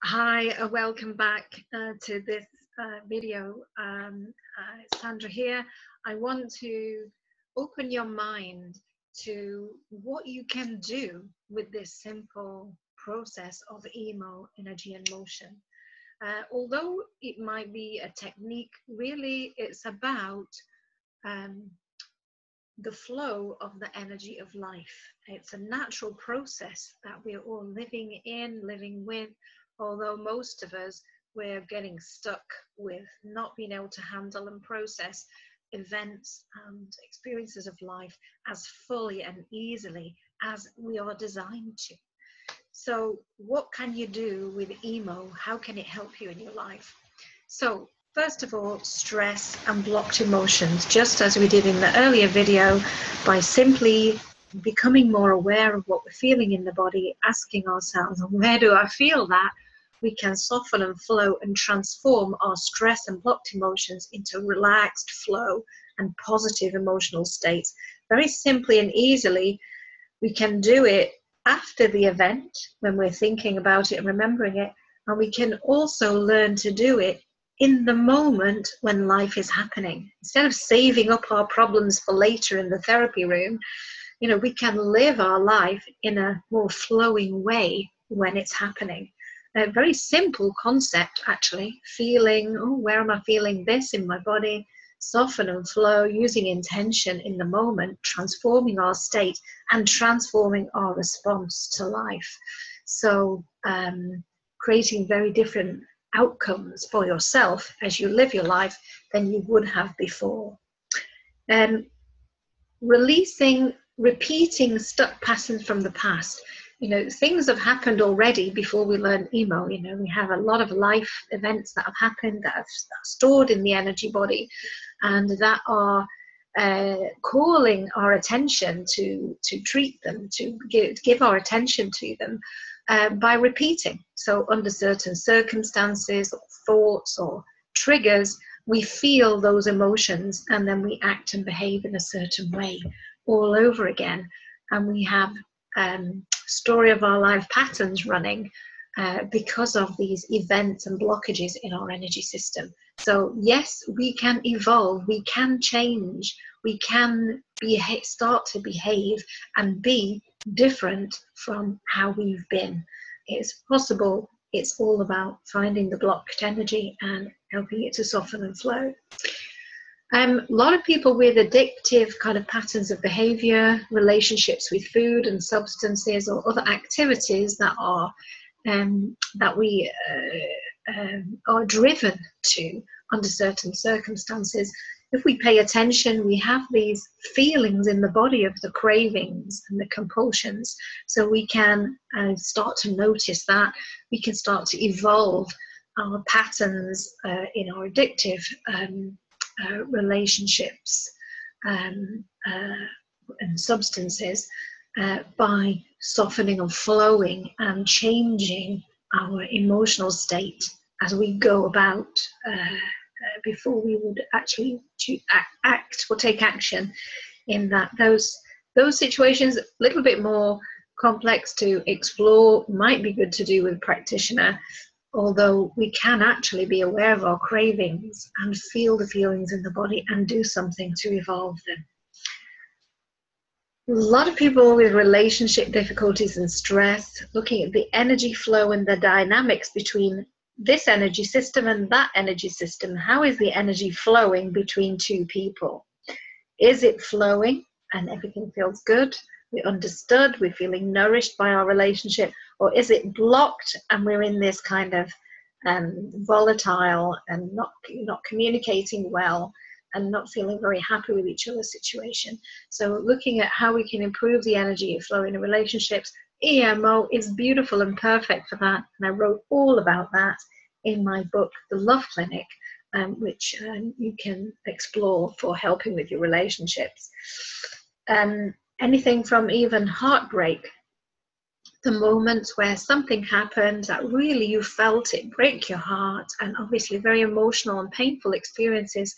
Hi, welcome back to this video. Sandra here. I want to open your mind to what you can do with this simple process of EMO Energy in Motion. Although it might be a technique, really it's about the flow of the energy of life. It's a natural process that we're all living in, living with, although most of us, we're getting stuck with not being able to handle and process events and experiences of life as fully and easily as we are designed to. So what can you do with EMO? How can it help you in your life? So first of all, stress and blocked emotions, just as we did in the earlier video, by simply becoming more aware of what we're feeling in the body, asking ourselves, where do I feel that? We can soften and flow and transform our stress and blocked emotions into relaxed flow and positive emotional states. Very simply and easily, we can do it after the event when we're thinking about it and remembering it, and we can also learn to do it in the moment when life is happening. Instead of saving up our problems for later in the therapy room, we can live our life in a more flowing way when it's happening. A very simple concept, actually. Feeling, where am I feeling this in my body? Soften and flow, using intention in the moment, transforming our state and transforming our response to life. So creating very different outcomes for yourself as you live your life than you would have before. Repeating stuck patterns from the past. Things have happened already before we learn EMO. We have a lot of life events that have happened that are stored in the energy body and that are calling our attention to treat them, to give our attention to them by repeating. So under certain circumstances or thoughts or triggers, we feel those emotions and then we act and behave in a certain way all over again. And we have story of our life patterns running because of these events and blockages in our energy system. So yes, we can evolve, we can change, we can start to behave and be different from how we've been. It's possible. It's all about finding the blocked energy and helping it to soften and flow. A lot of people with addictive kind of patterns of behavior, relationships with food and substances or other activities that are that we are driven to under certain circumstances. If we pay attention, we have these feelings in the body of the cravings and the compulsions. So we can start to notice that. We can start to evolve our patterns in our addictive relationships and substances by softening and flowing and changing our emotional state as we go about before we would actually act or take action in those situations. A little bit more complex to explore, might be good to do with a practitioner, although we can actually be aware of our cravings and feel the feelings in the body and do something to evolve them. A lot of people with relationship difficulties and stress, looking at the energy flow and the dynamics between this energy system and that energy system. How is the energy flowing between two people? Is it flowing and everything feels good? We're understood, we're feeling nourished by our relationship, or is it blocked and we're in this kind of volatile and not communicating well and not feeling very happy with each other's situation? So looking at how we can improve the energy flow in relationships, EMO is beautiful and perfect for that. And I wrote all about that in my book, The Love Clinic, which you can explore for helping with your relationships. Anything from even heartbreak, the moments where something happened that really you felt it break your heart, and obviously very emotional and painful experiences,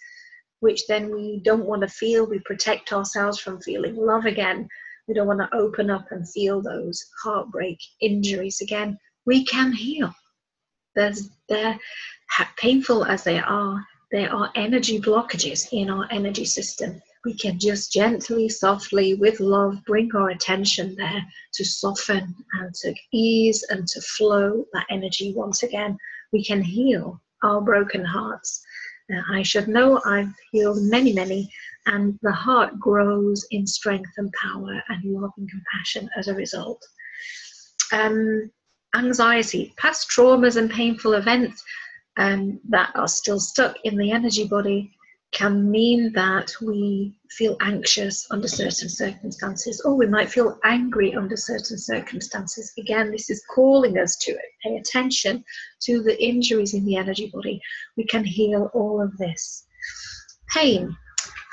which then we don't want to feel. We protect ourselves from feeling love again. We don't want to open up and feel those heartbreak injuries again. We can heal. They're painful as they are energy blockages in our energy system. We can just gently, softly, with love, bring our attention there to soften and to ease and to flow that energy once again. We can heal our broken hearts. I should know I've healed many, many, and the heart grows in strength and power and love and compassion as a result. Anxiety, past traumas and painful events that are still stuck in the energy body can mean that we feel anxious under certain circumstances, or we might feel angry under certain circumstances. Again, this is calling us to pay attention to the injuries in the energy body. We can heal all of this. Pain.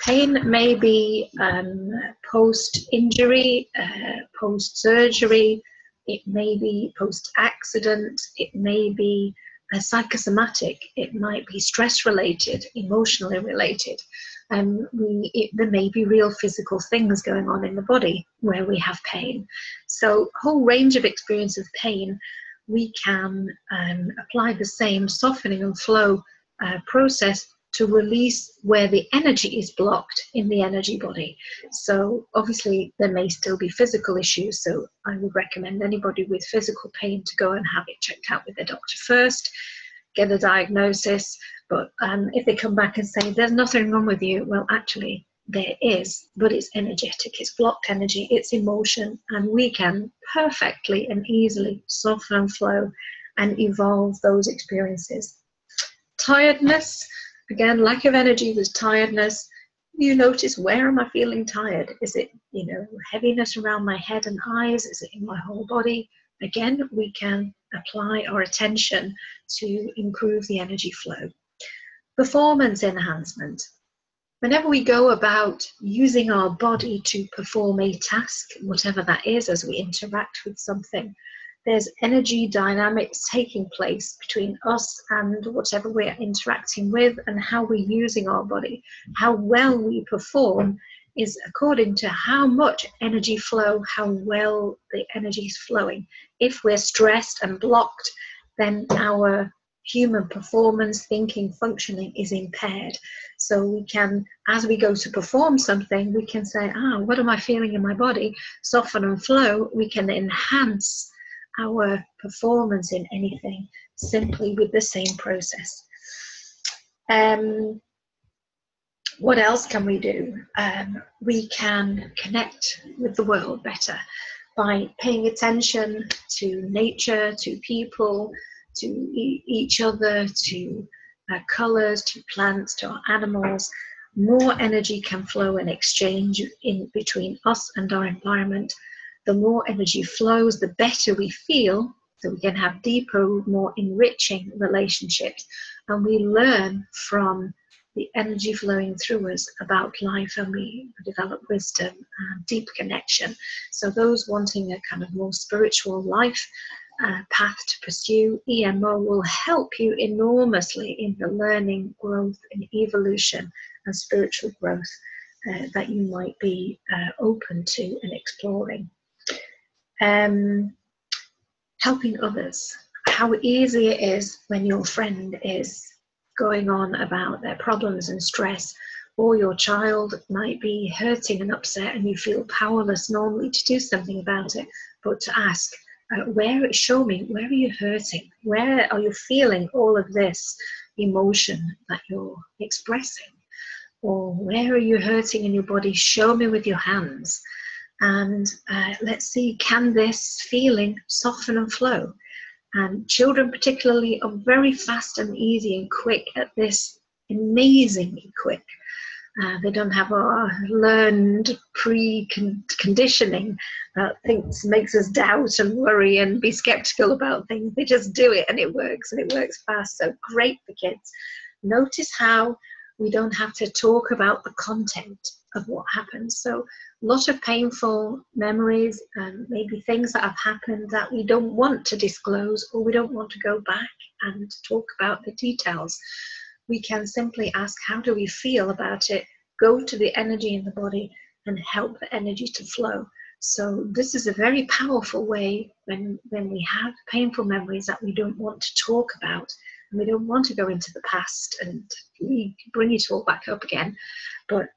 Pain may be post-injury, post-surgery. It may be post-accident. It may be psychosomatic. It might be stress-related, emotionally related. There may be real physical things going on in the body where we have pain. So a whole range of experience of pain, we can apply the same softening and flow process to release where the energy is blocked in the energy body. So obviously there may still be physical issues, so I would recommend anybody with physical pain to go and have it checked out with their doctor first, get a diagnosis. But if they come back and say there's nothing wrong with you, well, actually there is, but it's energetic, it's blocked energy, it's emotion, and we can perfectly and easily soften and flow and evolve those experiences. Tiredness. Again, lack of energy with tiredness. You notice, where am I feeling tired? Is it, heaviness around my head and eyes? Is it in my whole body? Again, we can apply our attention to improve the energy flow. Performance enhancement. Whenever we go about using our body to perform a task, whatever that is, as we interact with something, there's energy dynamics taking place between us and whatever we're interacting with, and how we're using our body. How well we perform is according to how much energy flow, how well the energy is flowing. If we're stressed and blocked, then our human performance, thinking, functioning is impaired. So we can, as we go to perform something, we can say, what am I feeling in my body? Soften and flow. We can enhance our performance in anything simply with the same process. What else can we do? We can connect with the world better by paying attention to nature, to people, to each other, to colors, to plants, to our animals. More energy can flow and exchange in between us and our environment. The more energy flows, the better we feel, so we can have deeper, more enriching relationships. And we learn from the energy flowing through us about life, and we develop wisdom and deep connection. So those wanting a kind of more spiritual life path to pursue, EMO will help you enormously in the learning, growth, and evolution and spiritual growth that you might be open to and exploring. Helping others. How easy it is when your friend is going on about their problems and stress, or your child might be hurting and upset and you feel powerless normally to do something about it, but to ask, show me, where are you hurting? Where are you feeling all of this emotion that you're expressing? Or where are you hurting in your body? Show me with your hands. And let's see, can this feeling soften and flow? And children particularly are very fast and easy and quick at this, amazingly quick. They don't have our learned pre-conditioning that makes us doubt and worry and be skeptical about things. They just do it and it works fast. So great for kids. Notice how we don't have to talk about the content of what happens. So a lot of painful memories and maybe things that have happened that we don't want to disclose, or we don't want to go back and talk about the details. We can simply ask, how do we feel about it? Go to the energy in the body and help the energy to flow. So this is a very powerful way when we have painful memories that we don't want to talk about, and we don't want to go into the past and we bring it all back up again. But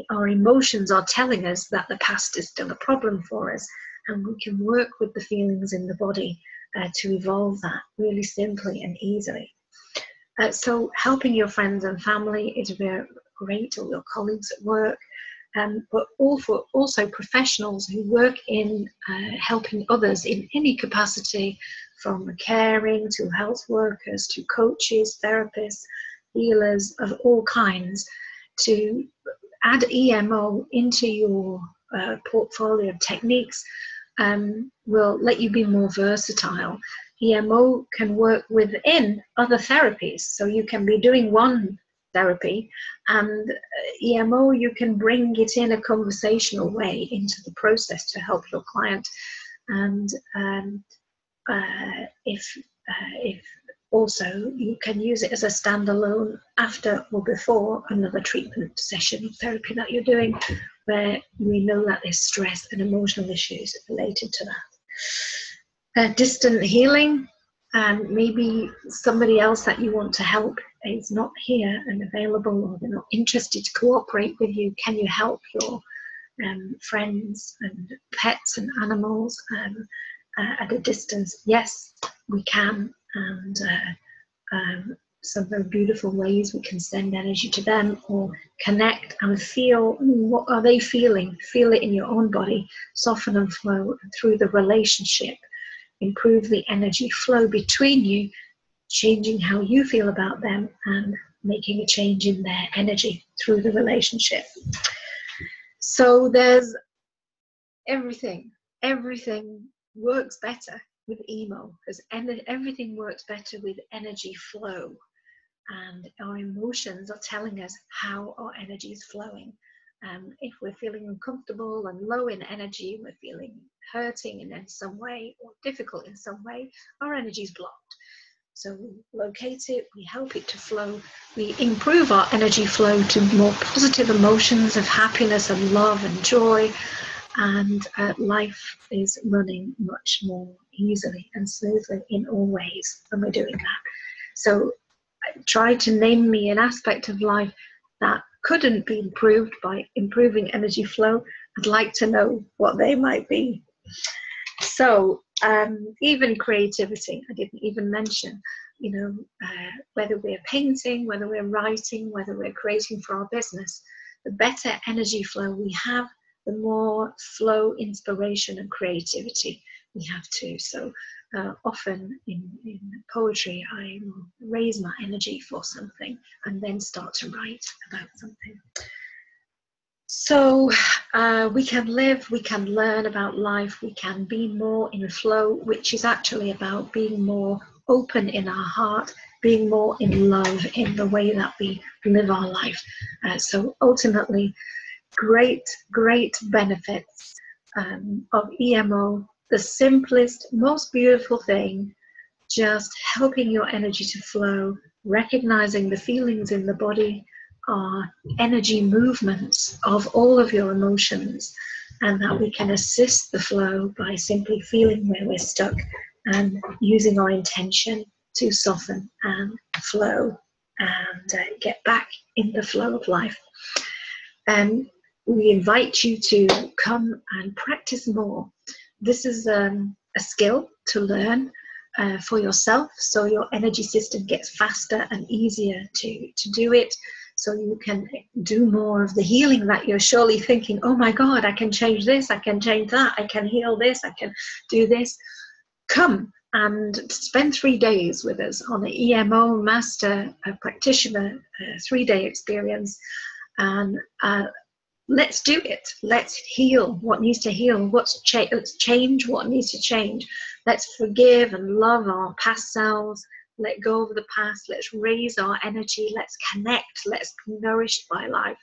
our emotions are telling us that the past is still a problem for us, and we can work with the feelings in the body to evolve that really simply and easily. So helping your friends and family is very great, or your colleagues at work. But also professionals who work in helping others in any capacity, from caring to health workers to coaches, therapists, healers of all kinds, to add EMO into your portfolio of techniques will let you be more versatile. EMO can work within other therapies, so you can be doing one therapy, and EMO, you can bring it in a conversational way into the process to help your client. And if also you can use it as a standalone after or before another treatment session of therapy that you're doing, where we know that there's stress and emotional issues related to that. Distant healing, and maybe somebody else that you want to help is not here and available, or they're not interested to cooperate with you. Can you help your friends and pets and animals at a distance? Yes, we can. And some very beautiful ways we can send energy to them, or connect and feel what are they feeling. Feel it in your own body, soften and flow through the relationship. Improve the energy flow between you, changing how you feel about them and making a change in their energy through the relationship. So there's everything works better with EMO, because everything works better with energy flow, and our emotions are telling us how our energy is flowing. If we're feeling uncomfortable and low in energy, we're feeling hurting in some way or difficult in some way, our energy is blocked. So we locate it, we help it to flow, we improve our energy flow to more positive emotions of happiness and love and joy, and life is running much more easily and smoothly in all ways when we're doing that. So try to name me an aspect of life that couldn't be improved by improving energy flow. I'd like to know what they might be. So even creativity, I didn't even mention, whether we're painting, whether we're writing, whether we're creating for our business, the better energy flow we have, the more flow, inspiration and creativity we have too. So often in poetry, I will raise my energy for something and then start to write about something. So we can live, we can learn about life, we can be more in flow, which is actually about being more open in our heart, being more in love in the way that we live our life. So ultimately, great benefits of EMO. The simplest, most beautiful thing, just helping your energy to flow, recognizing the feelings in the body are energy movements of all of your emotions, and that we can assist the flow by simply feeling where we're stuck and using our intention to soften and flow and get back in the flow of life. And we invite you to come and practice more. This is a skill to learn for yourself, so your energy system gets faster and easier to do it, so you can do more of the healing that you're surely thinking, oh my God, I can change this, I can change that, I can heal this, I can do this. Come and spend 3 days with us on the EMO Master Practitioner 3-day experience, and let's do it. Let's heal what needs to heal. Let's change what needs to change. Let's forgive and love our past selves. Let go of the past. Let's raise our energy. Let's connect. Let's be nourished by life.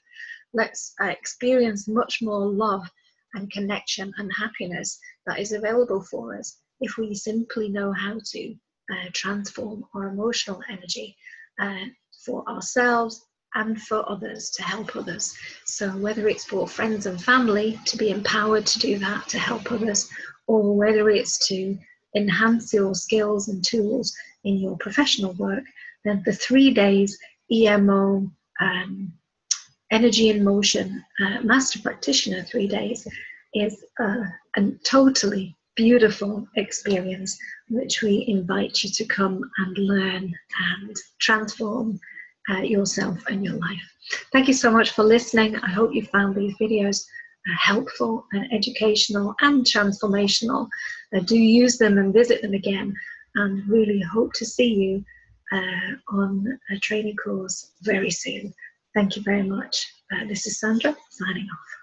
Let's experience much more love and connection and happiness that is available for us if we simply know how to transform our emotional energy for ourselves and for others, to help others. So whether it's for friends and family to be empowered to do that, to help others, or whether it's to enhance your skills and tools in your professional work, then the 3 days EMO Energy in Motion Master Practitioner 3 days is a totally beautiful experience, which we invite you to come and learn and transform yourself and your life. Thank you so much for listening. I hope you found these videos helpful and educational and transformational. Do use them and visit them again, and really hope to see you on a training course very soon. Thank you very much. This is Sandra signing off.